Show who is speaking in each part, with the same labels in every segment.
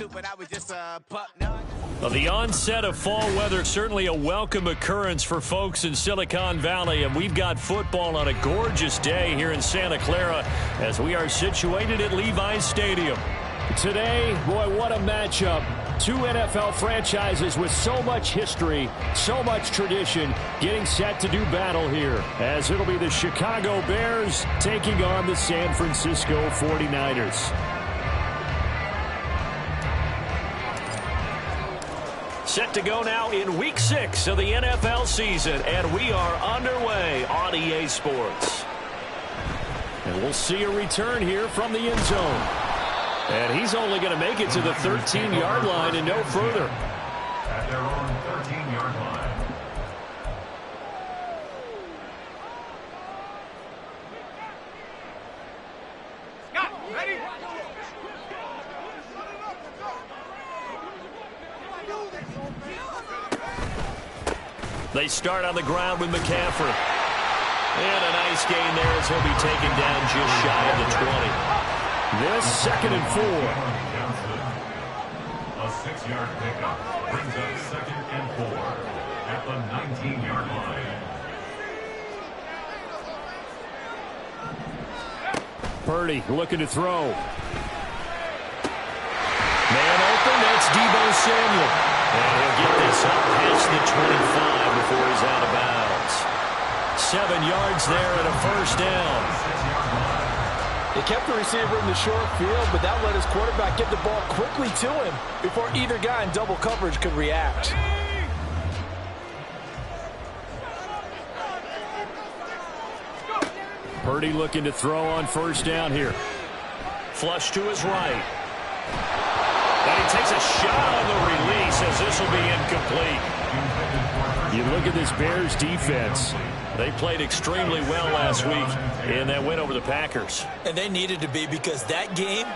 Speaker 1: to, but I was just a pup. No.
Speaker 2: Well, the onset of fall weather, certainly a welcome occurrence for folks in Silicon Valley, and we've got football on a gorgeous day here in Santa Clara as we are situated at Levi's Stadium.
Speaker 3: Today, boy, what a matchup. Two NFL franchises with so much history, so much tradition, getting set to do battle here, as it'll be the Chicago Bears taking on the San Francisco 49ers.
Speaker 2: Set to go now in Week 6 of the NFL season, and we are underway on EA Sports.
Speaker 3: And we'll see a return here from the end zone. And he's only going to make it to the 13-yard line and no further.
Speaker 4: At their own 13-yard line.
Speaker 1: Scott, ready?
Speaker 2: They start on the ground with McCaffrey. And a nice gain there as he'll be taken down just shy of the 20.
Speaker 3: This 2nd and 4.
Speaker 4: A 6-yard pickup brings up 2nd and 4 at the 19-yard line.
Speaker 3: Purdy looking to throw.
Speaker 2: Man open, that's Deebo Samuel. And he'll get this up past the 25 before he's out of bounds. 7 yards there and a first down.
Speaker 5: They kept the receiver in the short field, but that let his quarterback get the ball quickly to him before either guy in double coverage could react.
Speaker 3: Purdy looking to throw on first down here.
Speaker 2: Flush to his right. And he takes a shot on the release as this will be incomplete.
Speaker 3: You look at this Bears defense.
Speaker 2: They played extremely well last week in that win over the Packers.
Speaker 5: And they needed to be, because that game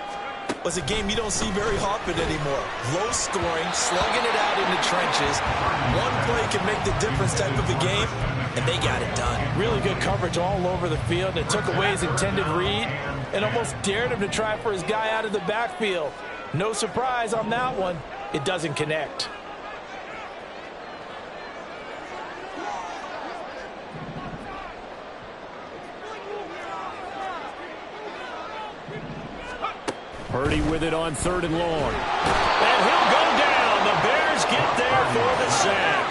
Speaker 5: was a game you don't see very often anymore. Low scoring, slugging it out in the trenches. One play can make the difference type of a game, and they got it done. Really good coverage all over the field. It took away his intended read and almost dared him to try for his guy out of the backfield. No surprise on that one. It doesn't connect.
Speaker 3: Purdy with it on 3rd and long.
Speaker 2: And he'll go down. The Bears get there for the sack.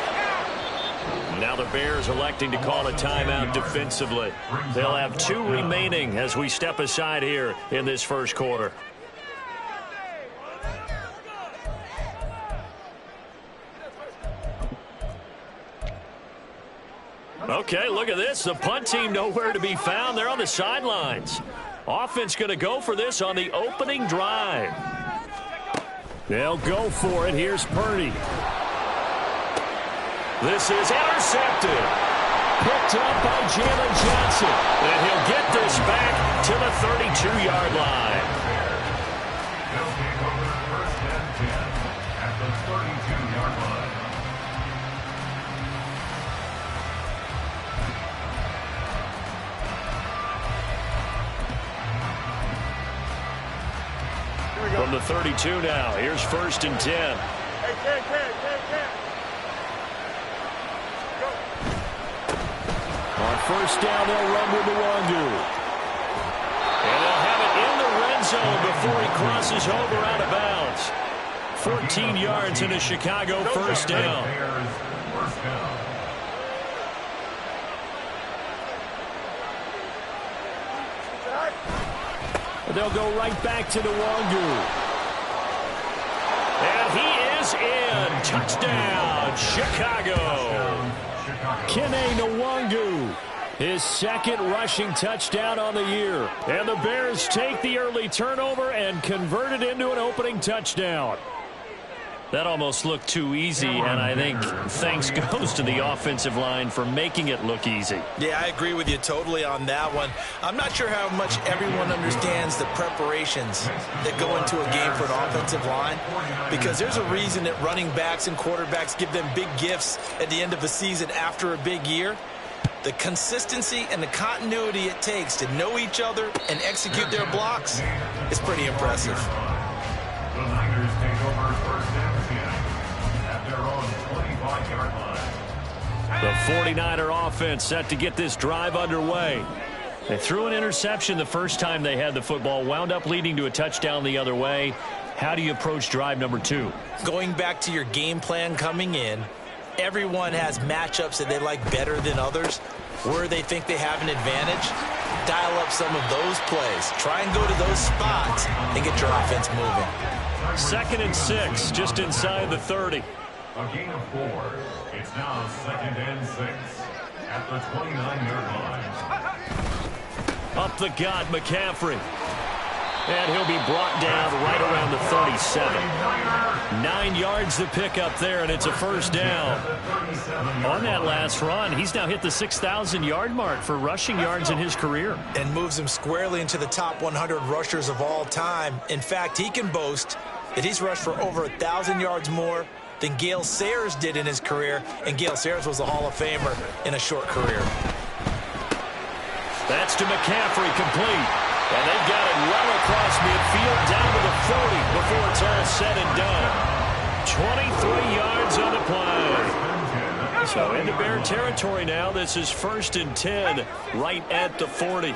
Speaker 2: Now the Bears electing to call a timeout defensively. They'll have 2 remaining as we step aside here in this first quarter. Okay, look at this. The punt team nowhere to be found. They're on the sidelines. Offense going to go for this on the opening drive.
Speaker 3: They'll go for it. Here's Purdy.
Speaker 2: This is intercepted.
Speaker 3: Picked up by Jalen Johnson.
Speaker 2: And he'll get this back to the 32-yard line.
Speaker 4: They'll take over 1st and 10 at the 32-yard line.
Speaker 2: From the 32 now, here's 1st and 10.
Speaker 3: On first down, they'll run with Nwangu.
Speaker 2: And they'll have it in the red zone before he crosses over out of bounds. 14 yards in a Chicago first down.
Speaker 3: They'll go right back to Nwangu.
Speaker 2: And he is in. Touchdown, Chicago.
Speaker 3: Kene Nwangu, his 2nd rushing touchdown on the year. And the Bears take the early turnover and convert it into an opening touchdown.
Speaker 2: That almost looked too easy, and I think thanks goes to the offensive line for making it look easy.
Speaker 5: Yeah, I agree with you totally on that one. I'm not sure how much everyone understands the preparations that go into a game for an offensive line, because there's a reason that running backs and quarterbacks give them big gifts at the end of a season after a big year. The consistency and the continuity it takes to know each other and execute their blocks is pretty impressive.
Speaker 4: The Niners take over
Speaker 2: 49er offense set to get this drive underway. They threw an interception the first time they had the football, wound up leading to a touchdown the other way. How do you approach drive number 2?
Speaker 5: Going back to your game plan coming in, everyone has matchups that they like better than others. Where they think they have an advantage, dial up some of those plays. Try and go to those spots and get your offense moving.
Speaker 2: 2nd and 6, just inside the 30.
Speaker 4: A gain of 4. It's now 2nd and 6 at the 29-yard line.
Speaker 2: Up the gut, McCaffrey. And he'll be brought down right around the 37. 9 yards to pick up there, and it's a first down. On that last run, he's now hit the 6,000-yard mark for rushing yards in his career.
Speaker 5: And moves him squarely into the top 100 rushers of all time. In fact, he can boast that he's rushed for over 1,000 yards more than Gale Sayers did in his career, and Gale Sayers was a Hall of Famer in a short career.
Speaker 2: That's to McCaffrey, complete. And they've got it well across midfield down to the 40 before it's all said and done. 23 yards on the play. So into Bear territory now. This is 1st and 10 right at the 40.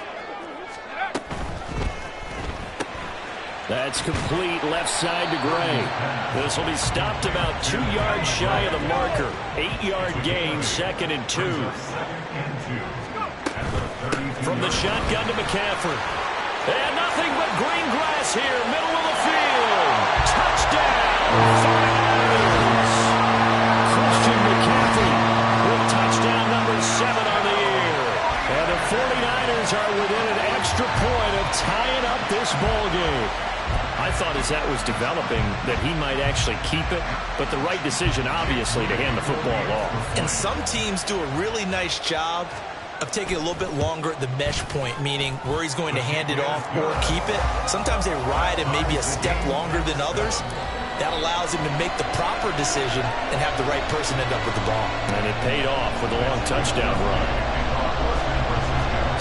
Speaker 2: That's complete left side to Gray. This will be stopped about 2 yards shy of the marker. 8-yard gain, 2nd and 2. From the shotgun to McCaffrey. And nothing but green grass here, middle of the field. Touchdown, 49ers. Christian McCaffrey with touchdown number 7 on the year. And the 49ers are within an extra point of tying up this ball game. I thought as that was developing that he might actually keep it, but the right decision, obviously, to hand the football off.
Speaker 5: And some teams do a really nice job of taking a little bit longer at the mesh point, meaning where he's going to hand it off or keep it. Sometimes they ride it maybe a step longer than others. That allows him to make the proper decision and have the right person end up with the ball.
Speaker 2: And it paid off with a long touchdown run.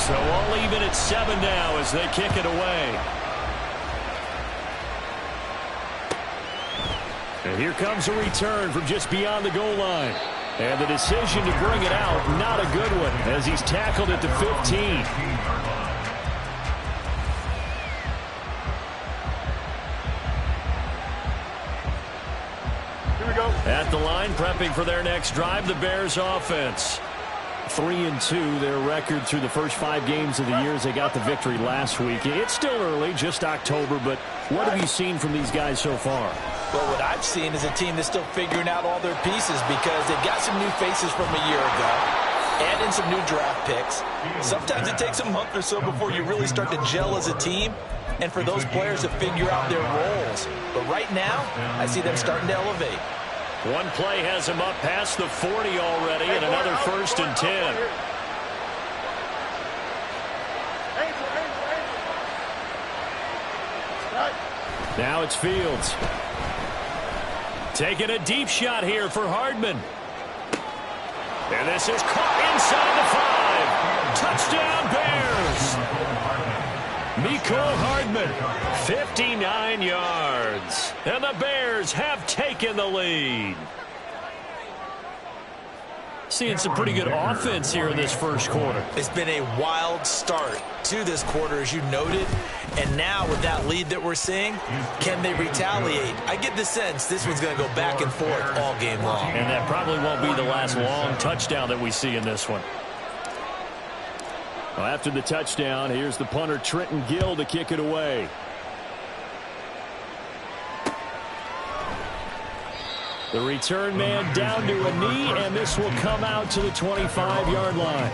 Speaker 2: So all even at 7 now as they kick it away. And here comes a return from just beyond the goal line. And the decision to bring it out, not a good one, as he's tackled at the 15.
Speaker 1: Here we go.
Speaker 2: At the line, prepping for their next drive, the Bears offense. 3-2, their record through the first 5 games of the year as they got the victory last week. It's still early, just October, but what have you seen from these guys so far?
Speaker 5: Well, what I've seen is a team that's still figuring out all their pieces because they've got some new faces from a year ago and in some new draft picks. Sometimes it takes a month or so before you really start to gel as a team and for those players to figure out their roles. But right now, I see them starting to elevate.
Speaker 2: One play has him up past the 40 already, and another 1st and 10. Now it's Fields. Taking a deep shot here for Hardman. And this is caught inside the 5. Touchdown, Bears. Peco Hardman, 59 yards. And the Bears have taken the lead. Seeing some pretty good offense here in this first quarter.
Speaker 5: It's been a wild start to this quarter, as you noted. And now with that lead that we're seeing, can they retaliate? I get the sense this one's going to go back and forth all game long.
Speaker 2: And that probably won't be the last long touchdown that we see in this one. Well, after the touchdown, here's the punter Trenton Gill to kick it away. The return man down to a knee, and this will come out to the 25-yard line.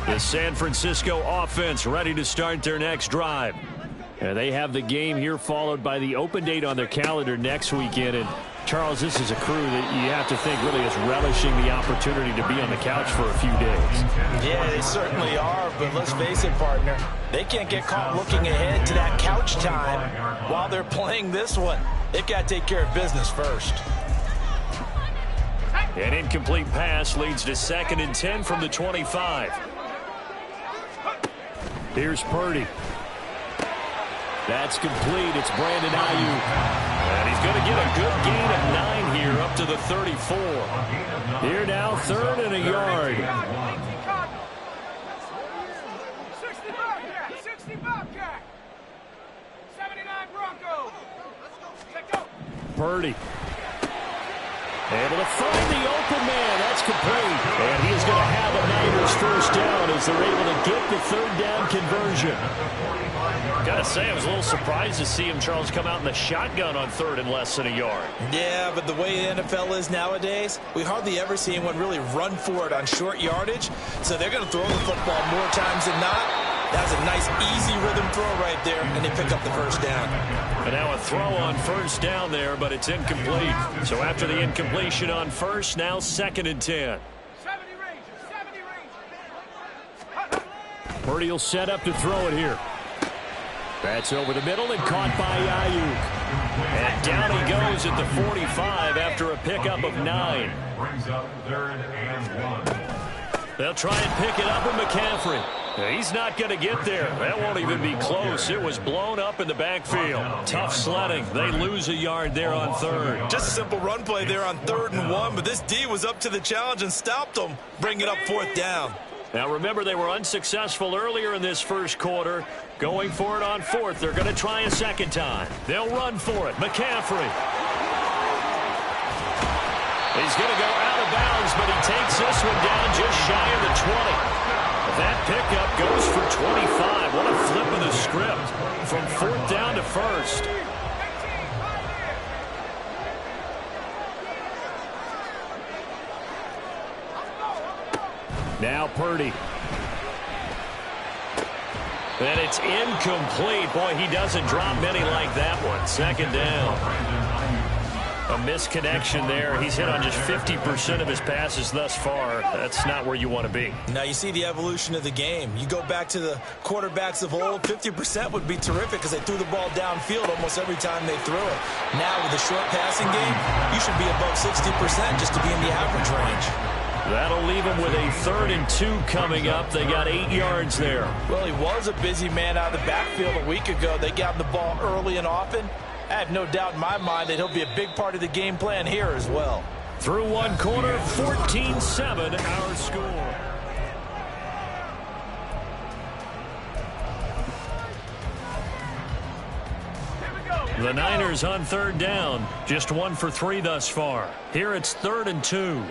Speaker 2: The San Francisco offense ready to start their next drive. And they have the game here followed by the open date on their calendar next weekend. And Charles, this is a crew that you have to think really is relishing the opportunity to be on the couch for a few days.
Speaker 5: Yeah, they certainly are, but let's face it, partner. They can't get caught looking ahead to that couch time while they're playing this one. They've got to take care of business first.
Speaker 2: An incomplete pass leads to 2nd and 10 from the 25. Here's Purdy. That's complete. It's Brandon Ayuk. And he's
Speaker 3: going to get a good gain of 9 here up to the 34. Here now, 3rd and a yard.
Speaker 1: 60 Bobcat, 60 Bobcat. 79 Bronco. Let's go.
Speaker 3: Purdy. Able to find the open man. That's complete. And he is going to have a Niners first down as they're able to get the 3rd down conversion.
Speaker 2: Got to say, I was a little surprised to see him, Charles, come out in the shotgun on 3rd and less than a yard.
Speaker 5: Yeah, but the way the NFL is nowadays, we hardly ever see anyone really run for it on short yardage. So they're going to throw the football more times than not. That's a nice, easy rhythm throw right there, and they pick up the first down.
Speaker 2: And now a throw on 1st down there, but it's incomplete. So after the incompletion on 1st, now 2nd and 10.
Speaker 1: 70 Rangers.
Speaker 3: Purdy will set up to throw it here. That's over the middle and caught by Ayuk.
Speaker 2: And down he goes at the 45 after a pickup of 9.
Speaker 4: Brings up 3rd and 1.
Speaker 2: They'll try and pick it up with McCaffrey. He's not going to get there. That won't even be close. It was blown up in the backfield. Tough sledding. They lose a yard there on 3rd.
Speaker 5: Just a simple run play there on 3rd and 1, but this D was up to the challenge and stopped them, bringing up 4th down.
Speaker 2: Now remember, they were unsuccessful earlier in this first quarter. Going for it on 4th. They're going to try a 2nd time. They'll run for it. McCaffrey. He's going to go out of bounds, but he takes this one down just shy of the 20. That pickup goes for 25. What a flip of the script from 4th down to 1st.
Speaker 3: Now Purdy.
Speaker 2: And it's incomplete. Boy, he doesn't drop many like that one. 2nd down. A misconnection there. He's hit on just 50% of his passes thus far. That's not where you want to be.
Speaker 5: Now you see the evolution of the game. You go back to the quarterbacks of old, 50% would be terrific because they threw the ball downfield almost every time they threw it. Now with the short passing game, you should be above 60% just to be in the average range.
Speaker 2: That'll leave him with a 3rd and 2 coming up. They got 8 yards there.
Speaker 5: Well, he was a busy man out of the backfield a week ago. They got him the ball early and often. I have no doubt in my mind that he'll be a big part of the game plan here as well.
Speaker 3: Through one quarter, 14-7 our score.
Speaker 2: The Niners on 3rd down. Just 1 for 3 thus far. Here it's 3rd and 2.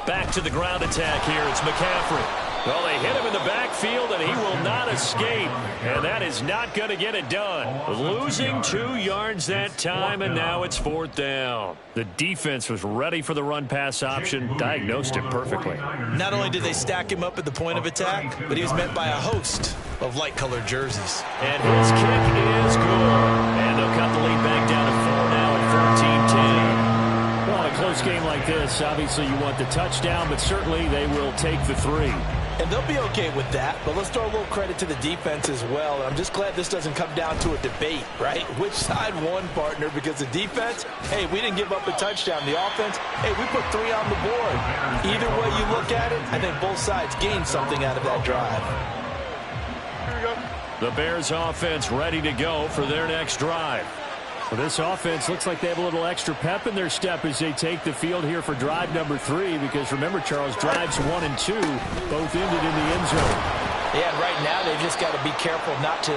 Speaker 2: Back to the ground attack here. It's McCaffrey. Well, they hit him in the backfield, and he will not escape. And that is not going to get it done. Losing 2 yards that time, and now it's 4th down. The defense was ready for the run-pass option, diagnosed it perfectly.
Speaker 5: Not only did they stack him up at the point of attack, but he was met by a host of light-colored jerseys.
Speaker 2: And his kick is good. And they'll cut the lead back down to 4 now at 14-10.
Speaker 3: Well, in a close game like this, obviously you want the touchdown, but certainly they will take the 3.
Speaker 5: And they'll be okay with that, but let's throw a little credit to the defense as well. And I'm just glad this doesn't come down to a debate, right? Which side won, partner? Because the defense, hey, we didn't give up a touchdown. The offense, hey, we put 3 on the board. Either way you look at it, I think both sides gained something out of that drive.
Speaker 2: The Bears offense ready to go for their next drive.
Speaker 3: Well, this offense looks like they have a little extra pep in their step as they take the field here for drive number 3, because remember, Charles, drives 1 and 2 both ended in the end zone.
Speaker 5: Yeah, and right now they've just got to be careful not to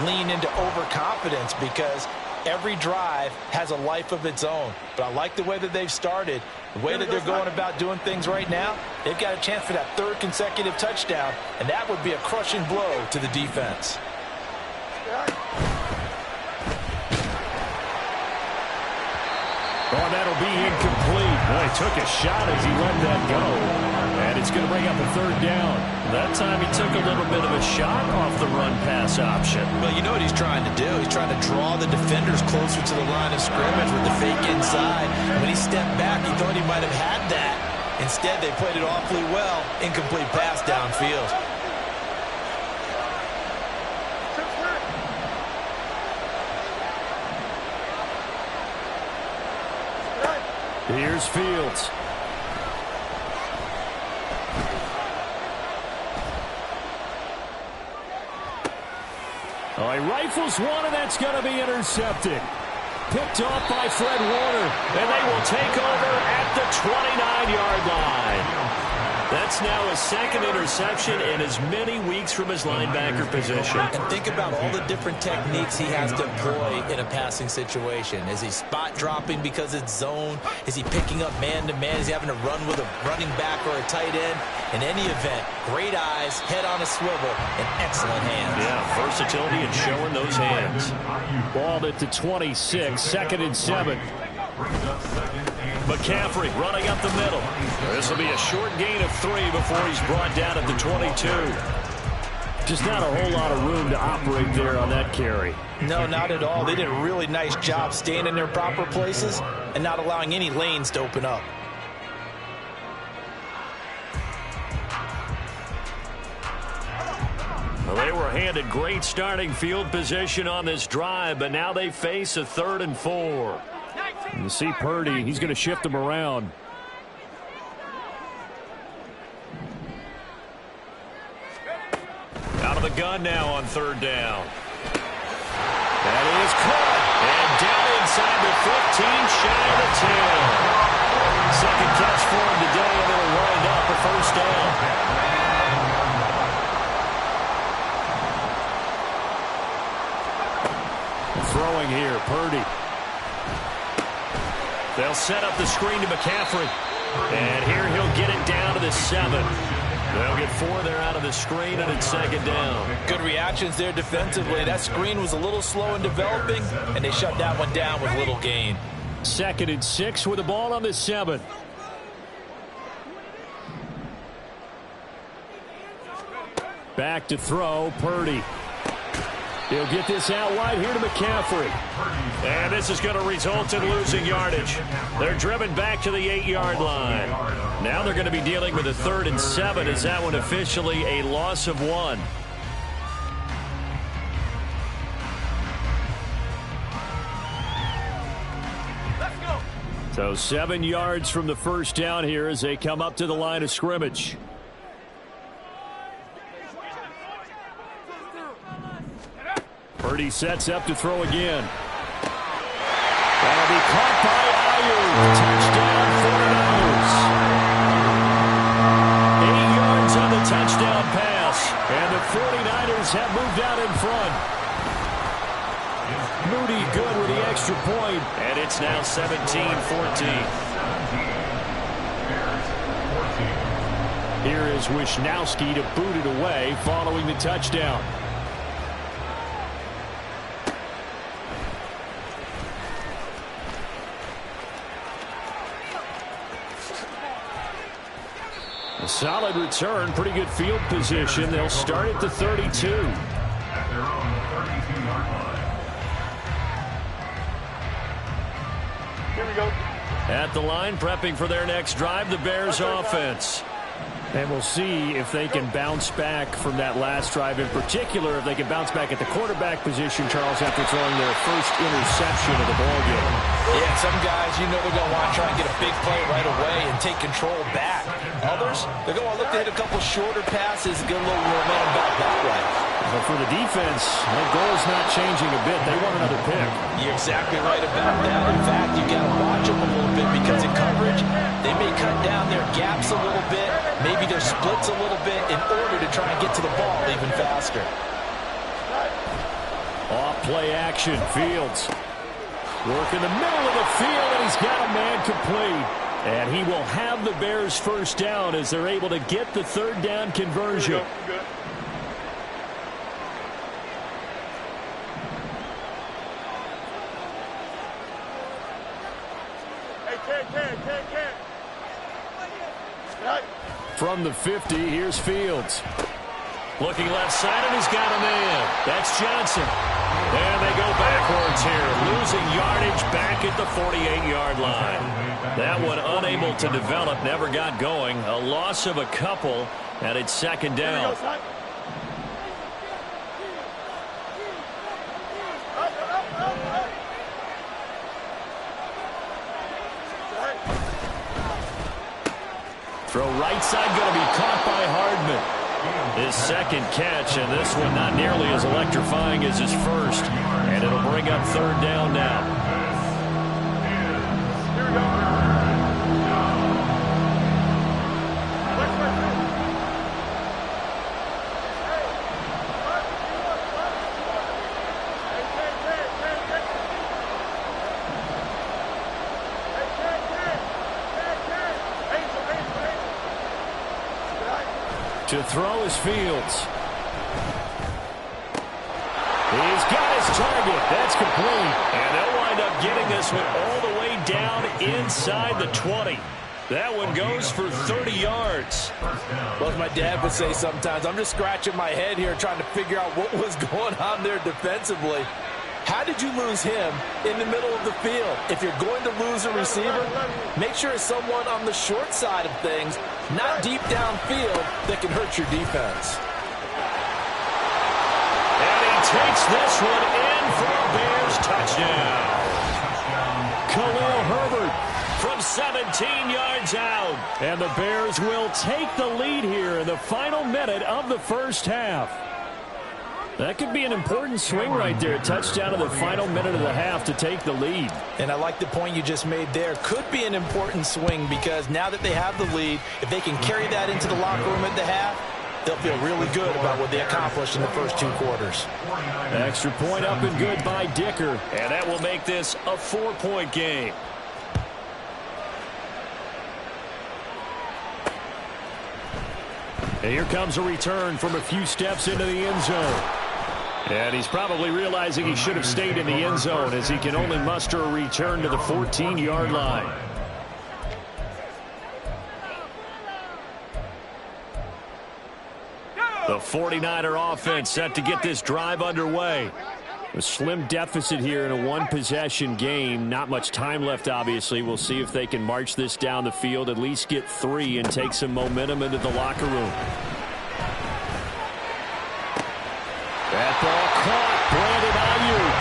Speaker 5: lean into overconfidence because every drive has a life of its own. But I like the way that they've started, the way that they're going about doing things right now. They've got a chance for that 3rd consecutive touchdown, and that would be a crushing blow to the defense.
Speaker 3: Oh, that'll be incomplete. Boy, he took a shot as he let that go. And it's going to bring up a 3rd down.
Speaker 2: That time he took a little bit of a shot off the run-pass option.
Speaker 5: Well, you know what he's trying to do. He's trying to draw the defenders closer to the line of scrimmage with the fake inside. And when he stepped back, he thought he might have had that. Instead, they played it awfully well. Incomplete pass downfield.
Speaker 3: Here's Fields. Oh, he rifles one, and that's going to be intercepted. Picked off by Fred Warner.
Speaker 2: And they will take over at the 29-yard line. That's now his second interception in as many weeks from his linebacker position.
Speaker 5: And think about all the different techniques he has to employ in a passing situation. Is he spot dropping because it's zone? Is he picking up man-to-man? Is he having to run with a running back or a tight end? In any event, great eyes, head on a swivel, and excellent hands.
Speaker 2: Yeah, versatility and showing those hands.
Speaker 3: Ball at the 26, 2nd and 7.
Speaker 2: McCaffrey running up the middle. This will be a short gain of 3 before he's brought down at the 22.
Speaker 3: Just not a whole lot of room to operate there on that carry.
Speaker 5: No, not at all. They did a really nice job staying in their proper places and not allowing any lanes to open up.
Speaker 2: Well, they were handed great starting field position on this drive, but now they face a 3rd and 4.
Speaker 3: You see Purdy, he's going to shift him around.
Speaker 2: Out of the gun now on 3rd down. That is caught. And down inside the 15, shy of the 10. Second catch for him today, and it'll wind up a 1st down.
Speaker 3: Throwing here, Purdy.
Speaker 2: They'll set up the screen to McCaffrey. And here he'll get it down to the 7. They'll get 4 there out of the screen, and it's 2nd down.
Speaker 5: Good reactions there defensively. That screen was a little slow in developing, and they shut that one down with little gain.
Speaker 3: 2nd and 6 with the ball on the 7. Back to throw, Purdy. He'll get this out wide here to McCaffrey.
Speaker 2: And this is going to result in losing yardage. They're driven back to the 8-yard line. Now they're going to be dealing with a 3rd and 7. Is that one officially a loss of 1?
Speaker 1: Let's go.
Speaker 3: So 7 yards from the 1st down here as they come up to the line of scrimmage. Purdy sets up to throw again. That'll be caught by Ayuk. Touchdown 49ers. 8 yards on the touchdown pass. And the 49ers have moved out in front. Moody good with the extra point.
Speaker 2: And it's now 17-14.
Speaker 3: Here is Wisnowski to boot it away following the touchdown. A solid return, pretty good field position. They'll start at the 32.
Speaker 4: At their own 32-yard line.
Speaker 1: Here we go.
Speaker 2: At the line, prepping for their next drive, the Bears offense.
Speaker 3: And we'll see if they can bounce back from that last drive. In particular, if they can bounce back at the quarterback position, Charles, after throwing their first interception of the ballgame.
Speaker 5: Yeah, some guys, you know they're going to want to try and get a big play right away and take control back. Others, they're going to look to hit a couple shorter passes and get a little momentum back that way.
Speaker 3: But for the defense, that goal's not changing a bit. They want another pick.
Speaker 5: You're exactly right about that. In fact, you got to watch them a little bit because in coverage, they may cut down their gaps a little bit, maybe their splits a little bit in order to try and get to the ball even faster.
Speaker 3: Off play action, Fields. Work in the middle of the field, and he's got a man complete. And he will have the Bears first down as they're able to get the 3rd down conversion. From the 50, here's Fields.
Speaker 2: Looking left side, and he's got a man. That's Johnson. And they go backwards here, losing yardage back at the 48-yard line. That one unable to develop, never got going. A loss of a couple, and it's 2nd down. Throw right side, going to be caught by Hardman.
Speaker 3: His second catch, and this one not nearly as electrifying as his first. And it'll bring up third down now.
Speaker 1: Here we go.
Speaker 3: To throw is Fields. He's got his target. That's complete.
Speaker 2: And they'll wind up getting this one all the way down inside the 20. That one goes for 30 yards.
Speaker 5: Well, as my dad would say sometimes, I'm just scratching my head here trying to figure out what was going on there defensively. How did you lose him in the middle of the field? If you're going to lose a receiver, make sure it's someone on the short side of things, not deep downfield, that can hurt your defense.
Speaker 2: And he takes this one in for a Bears touchdown.
Speaker 3: Khalil Herbert
Speaker 2: From 17 yards out.
Speaker 3: And the Bears will take the lead here in the final minute of the first half. That could be an important swing right there. Touchdown in the final minute of the half to take the lead.
Speaker 5: And I like the point you just made there. Could be an important swing because now that they have the lead, if they can carry that into the locker room at the half, they'll feel really good about what they accomplished in the first 2 quarters.
Speaker 3: Extra point up and good by Dicker.
Speaker 2: And that will make this a 4-point game.
Speaker 3: And here comes a return from a few steps into the end zone. And he's probably realizing he should have stayed in the end zone as he can only muster a return to the 14-yard line. The 49er offense set to get this drive underway. A slim deficit here in a one-possession game. Not much time left, obviously. We'll see if they can march this down the field, at least get 3 and take some momentum into the locker room. That ball caught. Brandon Ayuk.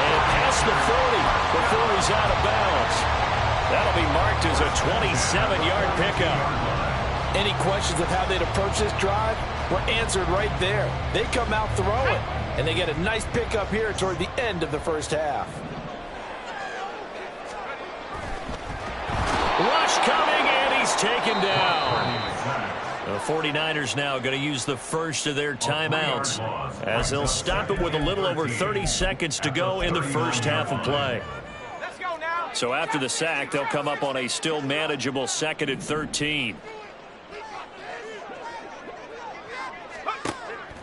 Speaker 3: And past the 40 before he's out of bounds.
Speaker 2: That'll be marked as a 27-yard pickup.
Speaker 5: Any questions of how they'd approach this drive were answered right there. They come out throwing, and they get a nice pickup here toward the end of the first half.
Speaker 2: Rush coming, and he's taken down. The 49ers now going to use the first of their timeouts as they'll stop it with a little over 30 seconds to go in the first half of play.
Speaker 1: Let's go now.
Speaker 2: So after the sack, they'll come up on a still manageable 2nd and 13.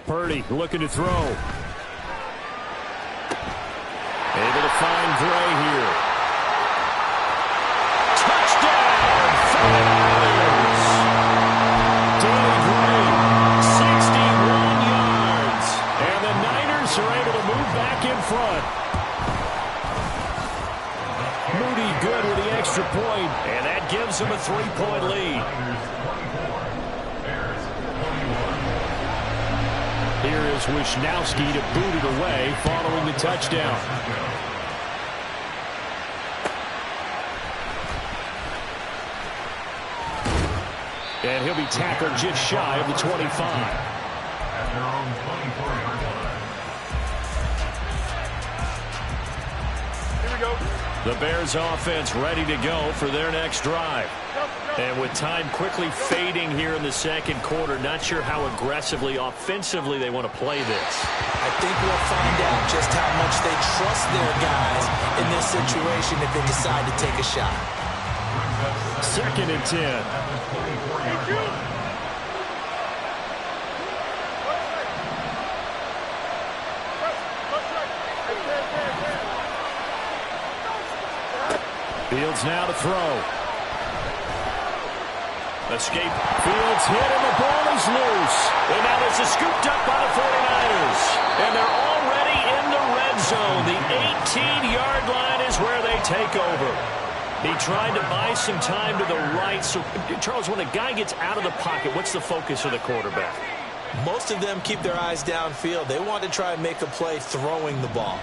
Speaker 3: Purdy looking to throw. Able to find Gray here. Touchdown! 49ers! Danny Gray, 61 yards. And the Niners are able to move back in front. Moody good with the extra point.
Speaker 2: And that gives them a 3-point lead.
Speaker 3: Here is Wisnowski to boot it away following the touchdown. And he'll be tackled just shy of the 25.
Speaker 4: At their own 24-yard line.
Speaker 1: Here we go.
Speaker 2: The Bears offense ready to go for their next drive. And with time quickly fading here in the second quarter, not sure how aggressively, offensively they want to play this.
Speaker 5: I think we'll find out just how much they trust their guys in this situation if they decide to take a shot.
Speaker 3: 2nd and 10. Fields now to throw.
Speaker 2: Escape.
Speaker 3: Fields hit and the ball is loose.
Speaker 2: And now this is scooped up by the 49ers. And they're already in the red zone. The 18-yard line is where they take over. He tried to buy some time to the right. So, Charles, when a guy gets out of the pocket, what's the focus of the quarterback?
Speaker 5: Most of them keep their eyes downfield. They want to try and make a play throwing the ball.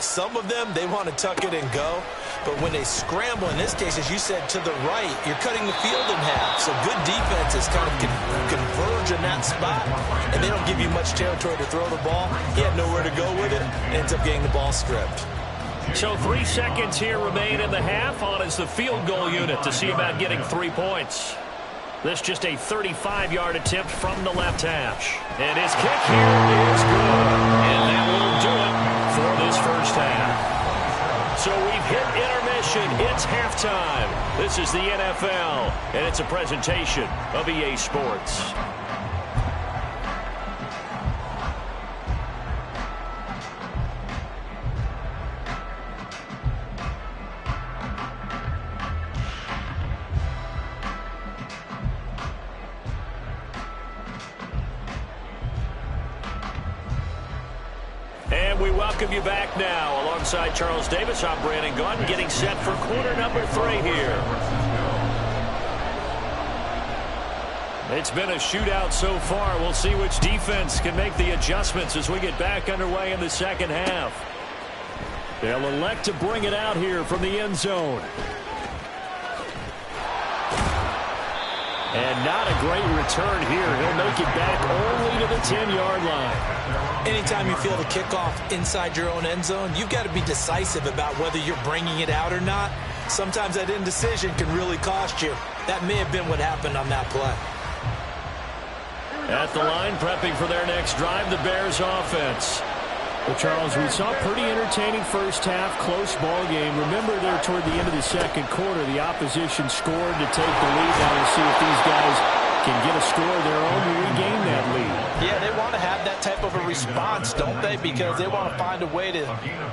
Speaker 5: Some of them, they want to tuck it and go. But when they scramble, in this case, as you said, to the right, you're cutting the field in half. So good defenses kind of converge in that spot, and they don't give you much territory to throw the ball. He had nowhere to go with it, and ends up getting the ball stripped.
Speaker 2: So 3 seconds here remain in the half. On is the field goal unit to see about getting 3 points. This just a 35-yard attempt from the left hash. And his kick here is good. And that will do it for this first half. So we've hit intermission. It's halftime. This is the NFL, and it's a presentation of EA Sports. And we welcome you back now. Alongside Charles Davis, I'm Brandon Gaudin, getting set for quarter number 3 here. It's been a shootout so far. We'll see which defense can make the adjustments as we get back underway in the second half. They'll elect to bring it out here from the end zone. And not a great return here. He'll make it back only to the 10-yard line.
Speaker 5: Anytime you feel the kickoff inside your own end zone, you've got to be decisive about whether you're bringing it out or not. Sometimes that indecision can really cost you. That may have been what happened on that play.
Speaker 2: At the line, prepping for their next drive, the Bears offense.
Speaker 3: Well, Charles, we saw a pretty entertaining first half, close ball game. Remember there toward the end of the second quarter, the opposition scored to take the lead. Now we'll see if these guys can get a score of their own to regain that lead.
Speaker 5: Yeah, they want to have that type of a response, don't they? Because they want to find a way to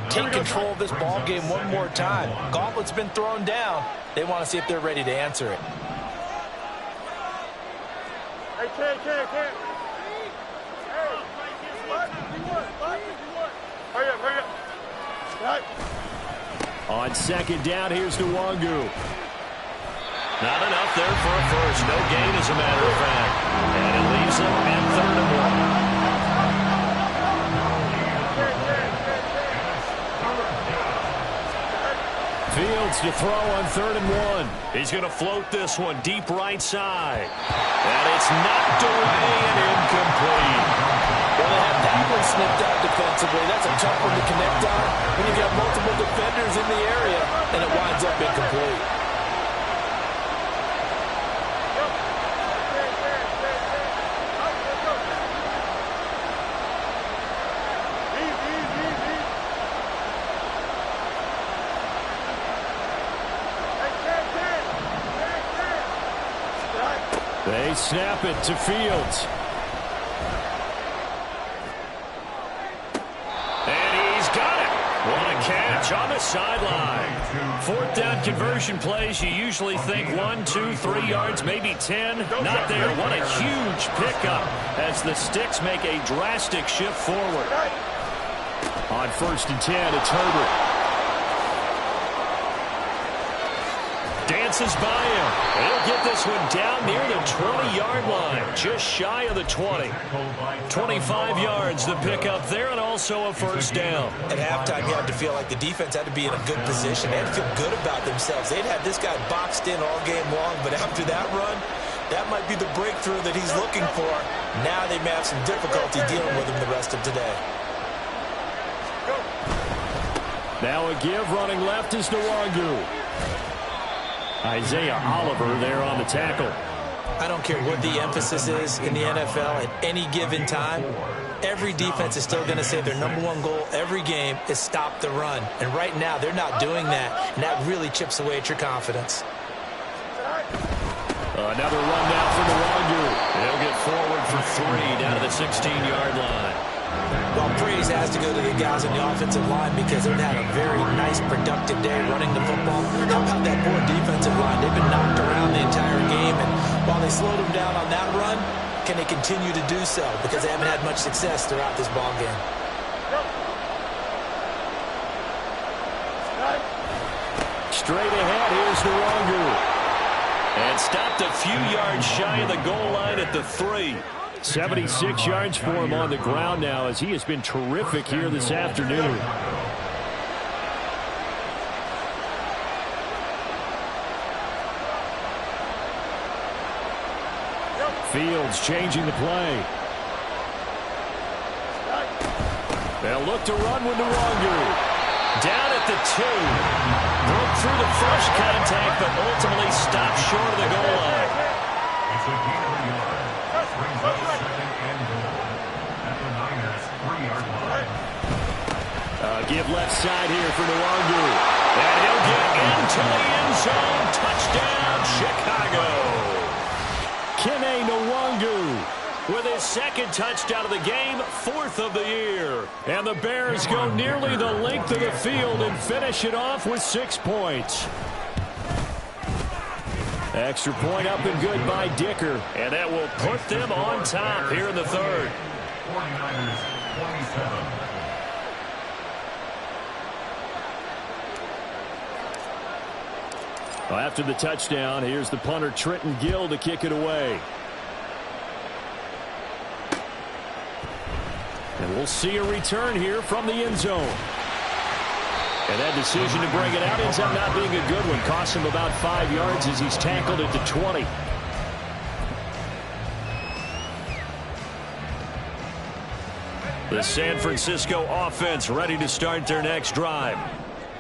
Speaker 5: take control of this ball game one more time. Gauntlet's been thrown down. They want to see if they're ready to answer it.
Speaker 1: Hey, Ken. Hey, what? Hurry up. Right.
Speaker 3: On second down, here's Nwangu.
Speaker 2: Not enough there for a first. No gain, as a matter of fact. And it leaves them at 3rd and 1.
Speaker 3: Fields to throw on 3rd and 1.
Speaker 2: He's going to float this one deep right side. And it's knocked away and incomplete.
Speaker 5: Well, they have that one snipped out defensively. That's a tough one to connect on when you've got multiple defenders in the area, and it winds up incomplete.
Speaker 3: They snap it to Fields.
Speaker 2: Catch on the sideline. 4th down conversion plays. You usually think 1, 2, 3 yards, maybe 10. Not there. What a huge pickup as the Sticks make a drastic shift forward.
Speaker 3: On 1st and 10, it's Herbert.
Speaker 2: Dances by him. He'll get this one down near the 20-yard line, just shy of the 20. 25 yards the pickup there, and also a first down.
Speaker 5: At halftime, you had to feel like the defense had to be in a good position. They had to feel good about themselves. They'd had this guy boxed in all game long, but after that run, that might be the breakthrough that he's looking for. Now they may have some difficulty dealing with him the rest of today.
Speaker 3: Now a give running left is Nwangu. Isaiah Oliver there on the tackle.
Speaker 5: I don't care what the emphasis is in the NFL at any given time. Every defense is still going to say their #1 goal every game is stop the run. And right now they're not doing that, and that really chips away at your confidence.
Speaker 3: Another run now for Nwangu.
Speaker 2: They'll get forward for 3 down to the 16-yard line.
Speaker 5: Well, praise has to go to the guys on the offensive line because they've had a very nice, productive day running the football. How about that poor defensive line? They've been knocked around the entire game, and while they slowed them down on that run, can they continue to do so? Because they haven't had much success throughout this ball game.
Speaker 3: Straight ahead, here's Nwangu.
Speaker 2: And stopped a few yards shy of the goal line at the 3.
Speaker 3: 76 yards for him on the ground now as he has been terrific here this afternoon. Fields changing the play. They'll look to run with Nwangu.
Speaker 2: Down at the 2. Broke through the first contact, but ultimately stopped short of the goal line.
Speaker 4: It's a gain of a yard. Brings up second and goal at the Niners' 3-yard line.
Speaker 3: Give left side here for Nwangu.
Speaker 2: And he'll get into the end zone. Touchdown, Chicago.
Speaker 3: Kene Nwangu
Speaker 2: With his second touchdown of the game, 4th of the year.
Speaker 3: And the Bears go nearly the length of the field and finish it off with 6 points. Extra point up and good by Dicker.
Speaker 2: And that will put them on top here in the 3rd.
Speaker 4: 49ers 27.
Speaker 3: Well, after the touchdown, here's the punter Trenton Gill to kick it away. And we'll see a return here from the end zone. And that decision to bring it out ends up not being a good one. Costs him about 5 yards as he's tackled at the 20.
Speaker 2: The San Francisco offense ready to start their next drive.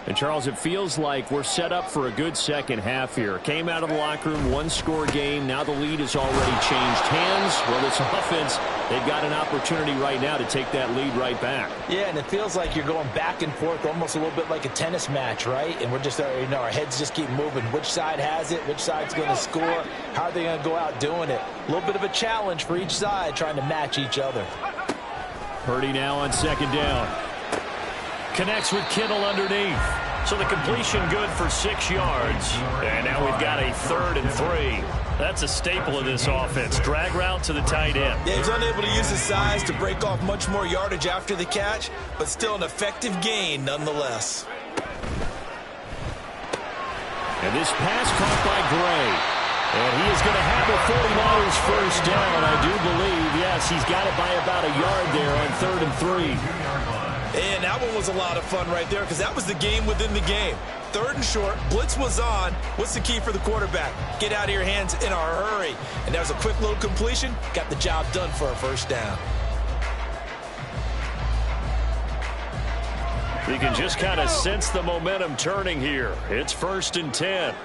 Speaker 3: And, Charles, it feels like we're set up for a good second half here. Came out of the locker room, one-score game. Now the lead has already changed hands. Well, this offense, they've got an opportunity right now to take that lead right back.
Speaker 5: Yeah, and it feels like you're going back and forth, almost a little bit like a tennis match, right? And we're just, our heads just keep moving. Which side has it? Which side's going to score? How are they going to go out doing it? A little bit of a challenge for each side, trying to match each other.
Speaker 3: Purdy now on second down.
Speaker 2: Connects with Kittle underneath. So the completion good for 6 yards. And now we've got a 3rd and 3. That's a staple of this offense. Drag route to the tight end.
Speaker 5: Yeah, he's unable to use his size to break off much more yardage after the catch, but still an effective gain nonetheless.
Speaker 3: And this pass caught by Gray. And he is going to have a 49ers first down, I do believe. Yes, he's got it by about a yard there on 3rd and 3.
Speaker 5: And that one was a lot of fun right there because that was the game within the game. 3rd and short, blitz was on. What's the key for the quarterback? Get out of your hands in a hurry. And that was a quick little completion. Got the job done for a first down.
Speaker 2: You can just kind of sense the momentum turning here. It's 1st and 10.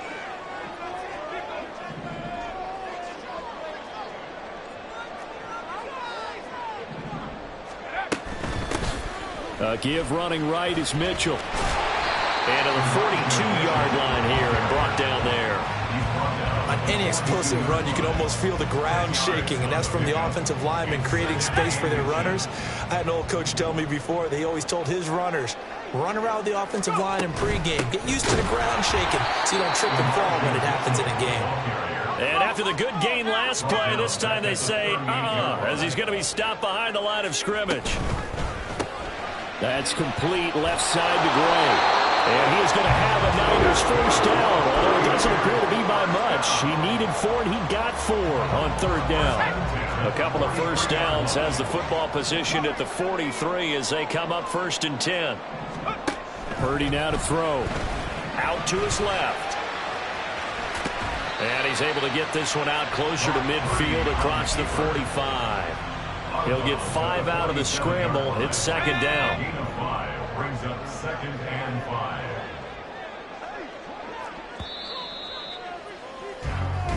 Speaker 3: Give running right is Mitchell.
Speaker 2: And to the 42-yard line here and brought down there.
Speaker 5: On any explosive run, you can almost feel the ground shaking, and that's from the offensive linemen creating space for their runners. I had an old coach tell me before, they always told his runners, run around the offensive line in pregame. Get used to the ground shaking so you don't trip and fall when it happens in a game.
Speaker 2: And after the good gain last play, this time they say, as he's going to be stopped behind the line of scrimmage.
Speaker 3: That's complete left side to Gray. And he is going to have a Niners first down, although it doesn't appear to be by much. He needed 4, and he got 4 on 3rd down.
Speaker 2: A couple of first downs has the football positioned at the 43 as they come up 1st and 10.
Speaker 3: Purdy now to throw.
Speaker 2: Out to his left. And he's able to get this one out closer to midfield across the 45. He'll get 5 out of the scramble. It's 2nd down.
Speaker 4: Gain of 5 brings up 2nd and 5.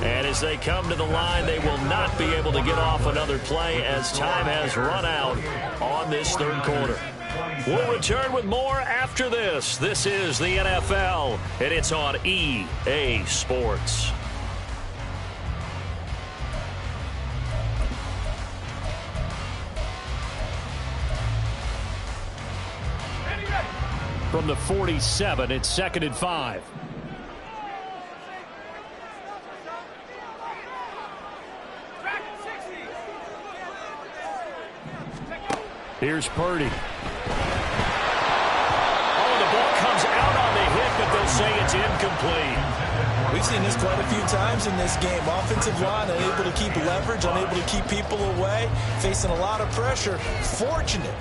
Speaker 2: And as they come to the line, they will not be able to get off another play as time has run out on this 3rd quarter. We'll return with more after this. This is the NFL, and it's on EA Sports.
Speaker 3: From the 47, it's 2nd and 5. Here's Purdy.
Speaker 2: Oh, the ball comes out on the hit, but they'll say it's incomplete.
Speaker 5: We've seen this quite a few times in this game. Offensive line unable to keep leverage, unable to keep people away, facing a lot of pressure. Fortunate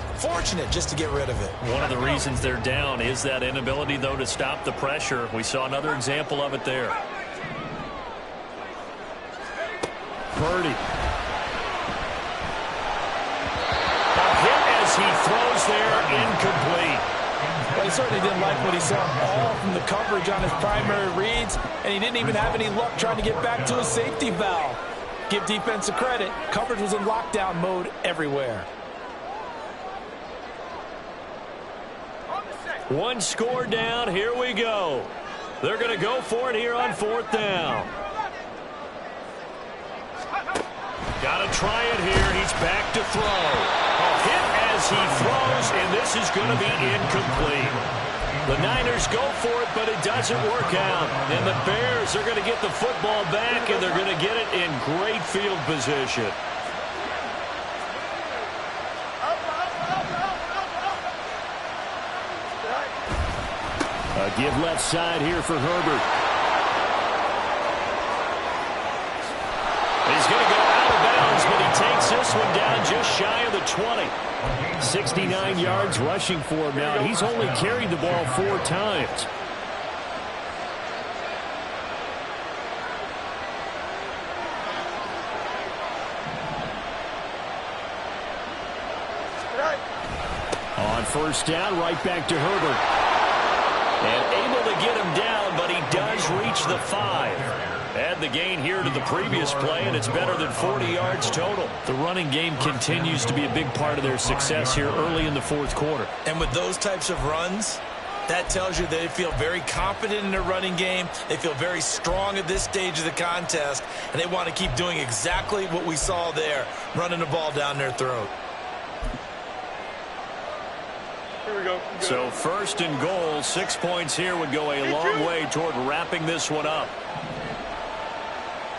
Speaker 5: just to get rid of it.
Speaker 2: One of the reasons they're down is that inability, though, to stop the pressure. We saw another example of it there.
Speaker 3: Purdy
Speaker 5: he certainly didn't like what he saw all from the coverage on his primary reads, and he didn't even have any luck trying to get back to his safety valve. Give defense a credit. Coverage was in lockdown mode everywhere.
Speaker 2: One score down. Here we go. They're going to go for it here on 4th down. Got to try it here. He's back to throw. A hit as he throws, and this is going to be incomplete. The Niners go for it, but it doesn't work out. And the Bears are going to get the football back, and they're going to get it in great field position.
Speaker 3: A give left side here for Herbert.
Speaker 2: He's going to go out of bounds, but he takes this one down just shy of the 20.
Speaker 3: 69 yards rushing for him now. He's only carried the ball 4 times. On 1st down, right back to Herbert.
Speaker 2: And able to get him down, but he does reach the 5. Add the gain here to the previous play, and it's better than 40 yards total. The running game continues to be a big part of their success here early in the 4th quarter.
Speaker 5: And with those types of runs, that tells you they feel very confident in their running game. They feel very strong at this stage of the contest, and they want to keep doing exactly what we saw there, running the ball down their throat.
Speaker 1: Here we go.
Speaker 2: So 1st and goal, 6 points here would go a long way toward wrapping this one up.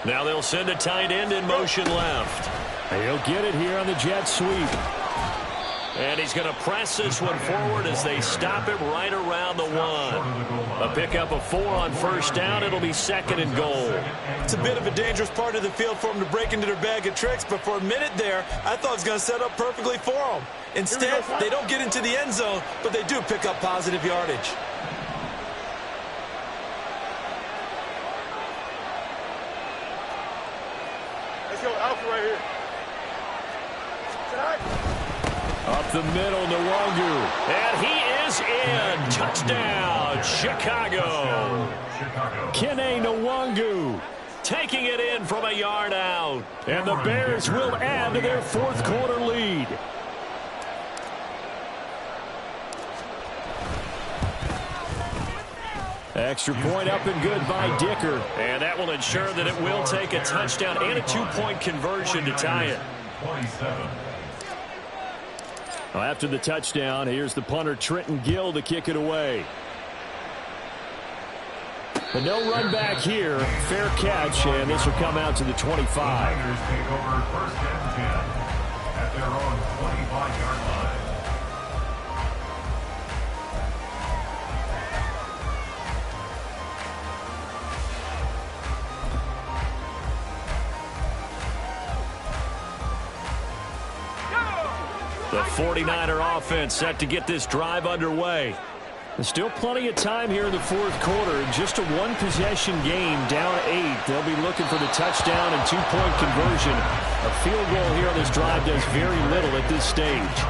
Speaker 2: Now they'll send a tight end in motion left.
Speaker 3: He'll get it here on the jet sweep.
Speaker 2: And he's going to press this one forward as they stop him right around the 1. A pickup of 4 on 1st down. It'll be 2nd and goal.
Speaker 5: It's a bit of a dangerous part of the field for them to break into their bag of tricks, but for a minute there, I thought it was going to set up perfectly for them. Instead, they don't get into the end zone, but they do pick up positive yardage.
Speaker 1: Let's go, Alpha right here.
Speaker 3: Up the middle, Nwangu.
Speaker 2: And he is in. Touchdown, Chicago.
Speaker 3: Kene Nwangu
Speaker 2: taking it in from a yard out.
Speaker 3: And the Bears will add to their 4th quarter lead. Extra point up and good by Dicker.
Speaker 2: And that will ensure that it will take a touchdown and a 2-point conversion to tie it.
Speaker 4: 27.
Speaker 3: Well, after the touchdown, here's the punter Trenton Gill to kick it away. But no run back here. Fair catch, and this will come out to the 25.
Speaker 4: Niners take over 1st and 10 at their own 25-yard line.
Speaker 2: The 49er offense set to get this drive underway.
Speaker 3: There's still plenty of time here in the 4th quarter. Just a 1-possession game, down 8. They'll be looking for the touchdown and 2-point conversion. A field goal here on this drive does very little at this stage.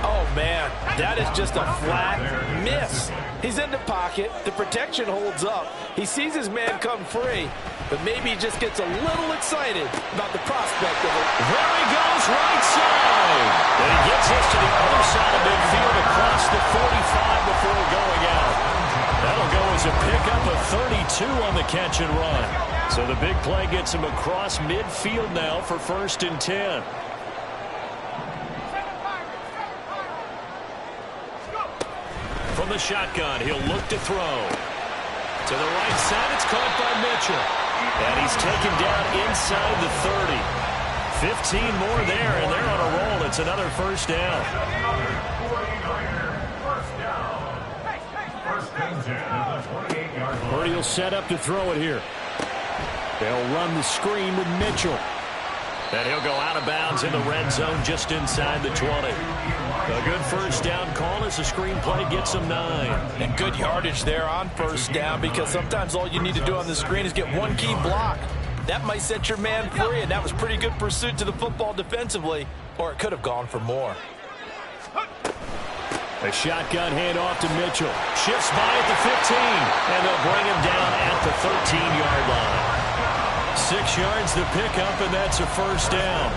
Speaker 5: Oh, man, that is just a flat miss. He's in the pocket. The protection holds up. He sees his man come free, but maybe he just gets a little excited about the prospect of it.
Speaker 2: There he goes, right side. And he gets us to the other side of midfield across the 45 before going out. That'll go as a pickup of 32 on the catch and run. So the big play gets him across midfield now for 1st and 10. From the shotgun, he'll look to throw. To the right side, it's caught by Mitchell. And he's taken down inside the 30. 15 more there, and they're on a roll. It's another 1st down.
Speaker 3: Purdy will set up to throw it here. They'll run the screen with Mitchell.
Speaker 2: And he'll go out of bounds in the red zone just inside the 20. A good 1st down call as the screen play gets him 9.
Speaker 5: And good yardage there on 1st down, because sometimes all you need to do on the screen is get one key block. That might set your man free, and that was pretty good pursuit to the football defensively, or it could have gone for more.
Speaker 3: A shotgun handoff to Mitchell. Shifts by at the 15, and they'll bring him down at the 13-yard line. 6 yards to pick up, and that's a first down.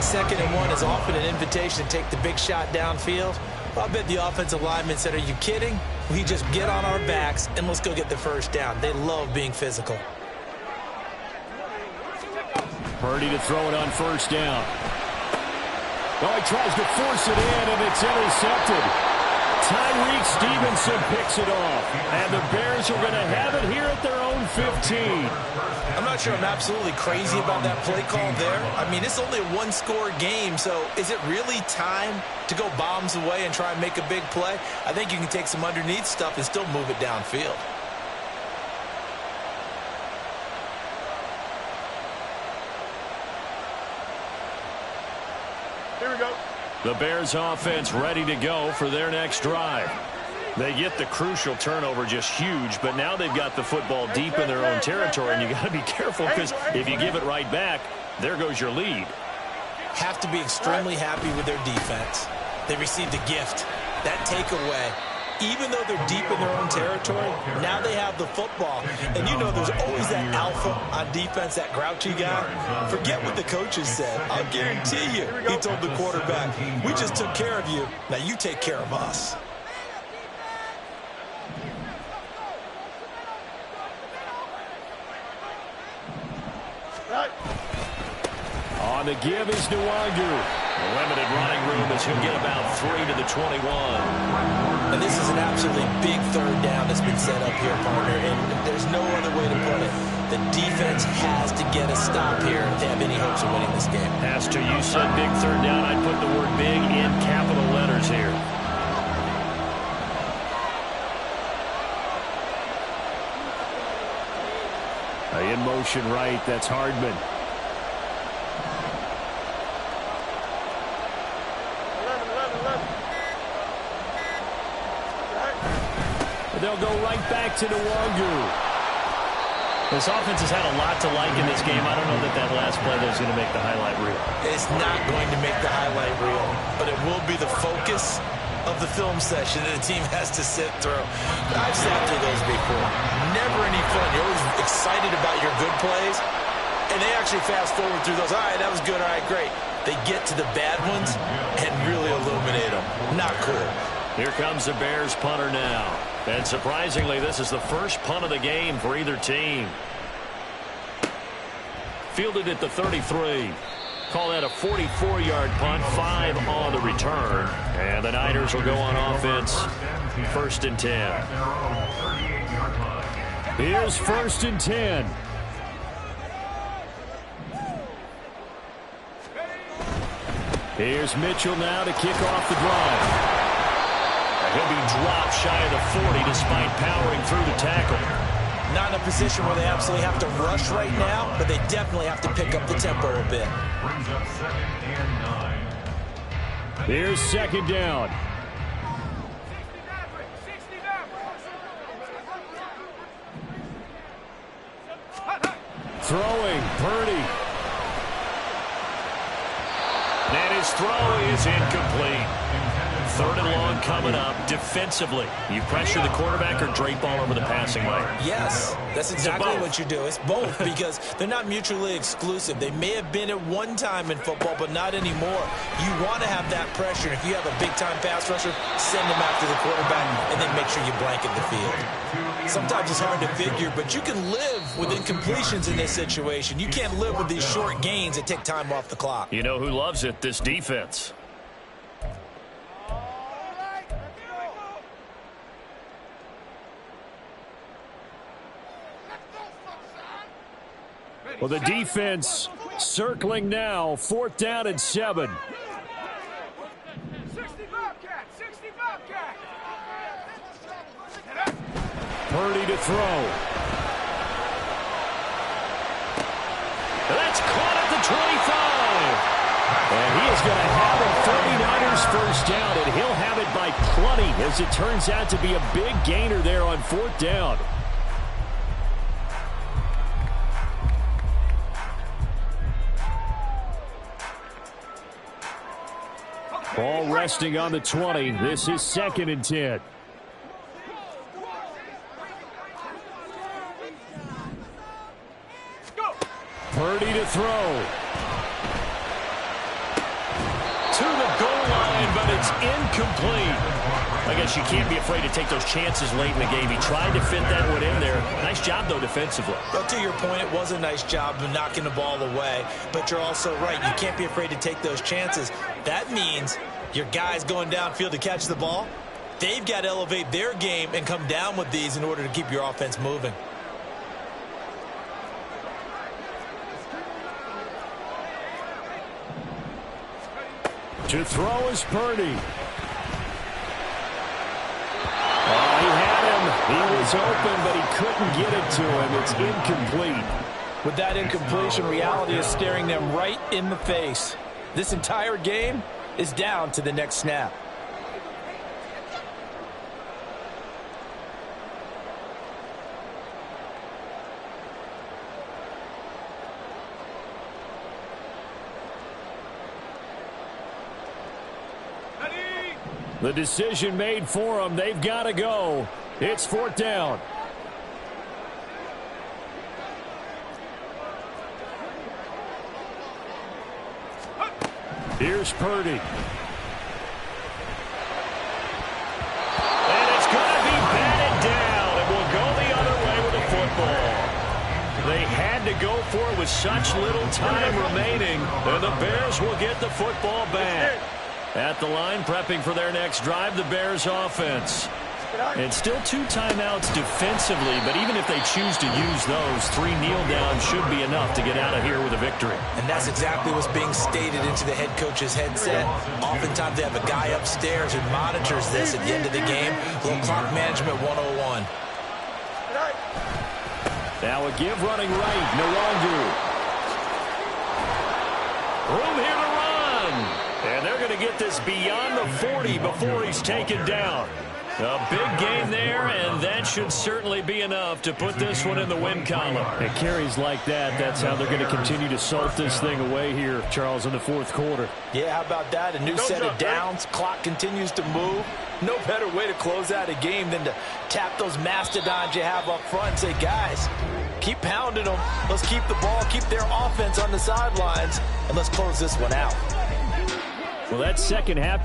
Speaker 5: 2nd and 1 is often an invitation to take the big shot downfield. I bet the offensive lineman said, are you kidding? We just get on our backs, and let's go get the first down. They love being physical.
Speaker 3: Purdy to throw it on first down. Oh, he tries to force it in, and it's intercepted. Tyreek Stevenson picks it off, and the Bears are going to have it here at their own 15.
Speaker 5: I'm not sure I'm absolutely crazy about that play call there. I mean, it's only a one-score game, so is it really time to go bombs away and try and make a big play? I think you can take some underneath stuff and still move it downfield.
Speaker 1: Here we go.
Speaker 2: The Bears offense ready to go for their next drive. They get the crucial turnover, just huge, but now they've got the football deep in their own territory, and you got to be careful because if you give it right back, there goes your lead.
Speaker 5: Have to be extremely happy with their defense. They received a gift. That takeaway, even though they're deep in their own territory, now they have the football. And you know there's always that alpha on defense, that grouchy guy. Forget what the coaches said. I'll guarantee you, he told the quarterback, we just took care of you. Now you take care of us.
Speaker 3: On the give is Nwangu.
Speaker 2: A limited running room as he'll get about 3 to the 21.
Speaker 5: And this is an absolutely big third down that's been set up here, partner, and there's no other way to put it. The defense has to get a stop here if they have any hopes of winning this game.
Speaker 2: Has to. You said big third down. I'd put the word big in capital letters here.
Speaker 3: In motion right, that's Hardman. They'll go right back to Nwangu.
Speaker 2: This offense has had a lot to like in this game. I don't know that last play is going to make the highlight reel.
Speaker 5: It's not going to make the highlight reel, but it will be the focus of the film session that the team has to sit through. I've sat through those before. Never any fun. You're always excited about your good plays, and they actually fast forward through those. All right, that was good. All right, great. They get to the bad ones and really illuminate them. Not cool.
Speaker 2: Here comes the Bears punter now. And surprisingly, this is the first punt of the game for either team. Fielded at the 33. Call that a 44-yard punt, 5 on the return. And the Niners will go on offense, 1st and 10.
Speaker 3: Here's 1st and 10. Here's Mitchell now to kick off the drive.
Speaker 2: He'll be dropped shy of the 40 despite powering through the tackle.
Speaker 5: Not in a position where they absolutely have to rush right now, but they definitely have to pick up the tempo a bit.
Speaker 4: Brings up 2nd and 9.
Speaker 3: Here's 2nd down. Throwing, Purdy.
Speaker 2: And his throw is incomplete. 3rd and long coming up. Defensively, you pressure the quarterback or drape all over the passing lane?
Speaker 5: Yes, that's exactly what you do. It's both because they're not mutually exclusive. They may have been at one time in football, but not anymore. You want to have that pressure. If you have a big-time pass rusher, send him after the quarterback and then make sure you blanket the field. Sometimes it's hard to figure, but you can live with incompletions in this situation. You can't live with these short gains that take time off the clock.
Speaker 2: You know who loves it? This defense.
Speaker 3: Well, the defense circling now, 4th down and 7.
Speaker 1: 65 cat.
Speaker 3: Purdy to throw.
Speaker 2: That's caught at the 25.
Speaker 3: And he is going to have a 49ers first down, and he'll have it by plenty as it turns out to be a big gainer there on 4th down. Ball resting on the 20. This is 2nd and 10. Purdy to throw. To the goal line, but it's incomplete.
Speaker 2: I guess you can't be afraid to take those chances late in the game. He tried to fit that one in there. Nice job, though, defensively.
Speaker 5: But to your point, it was a nice job of knocking the ball away. But you're also right. You can't be afraid to take those chances. That means your guys going downfield to catch the ball, they've got to elevate their game and come down with these in order to keep your offense moving.
Speaker 3: To throw is Purdy. Oh, he had him. He was open, but he couldn't get it to him. It's incomplete.
Speaker 6: With that incompletion, reality is staring them right in the face. This entire game is down to the next snap.
Speaker 3: The decision made for them. They've got to go. It's 4th down. Here's Purdy.
Speaker 2: And it's going to be batted down, and we'll go the other way with the football. They had to go for it with such little time remaining, and the Bears will get the football back. At the line, prepping for their next drive, the Bears offense. And still 2 timeouts defensively, but even if they choose to use those, 3 kneel downs should be enough to get out of here with a victory.
Speaker 5: And that's exactly what's being stated into the head coach's headset. Oftentimes they have a guy upstairs who monitors this at the end of the game. A little clock management 101.
Speaker 3: Now a give running right, Nwangu.
Speaker 2: Room here to run. And they're going to get this beyond the 40 before he's taken down. A big game there, and that should certainly be enough to put this one in the win column.
Speaker 3: And carries like that, that's how they're going to continue to salt this thing away here, Charles, in the 4th quarter.
Speaker 6: Yeah, how about that? A new set of downs. Clock continues to move. No better way to close out a game than to tap those mastodons you have up front and say, guys, keep pounding them. Let's keep the ball, keep their offense on the sidelines, and let's close this one out.
Speaker 3: Well, that second half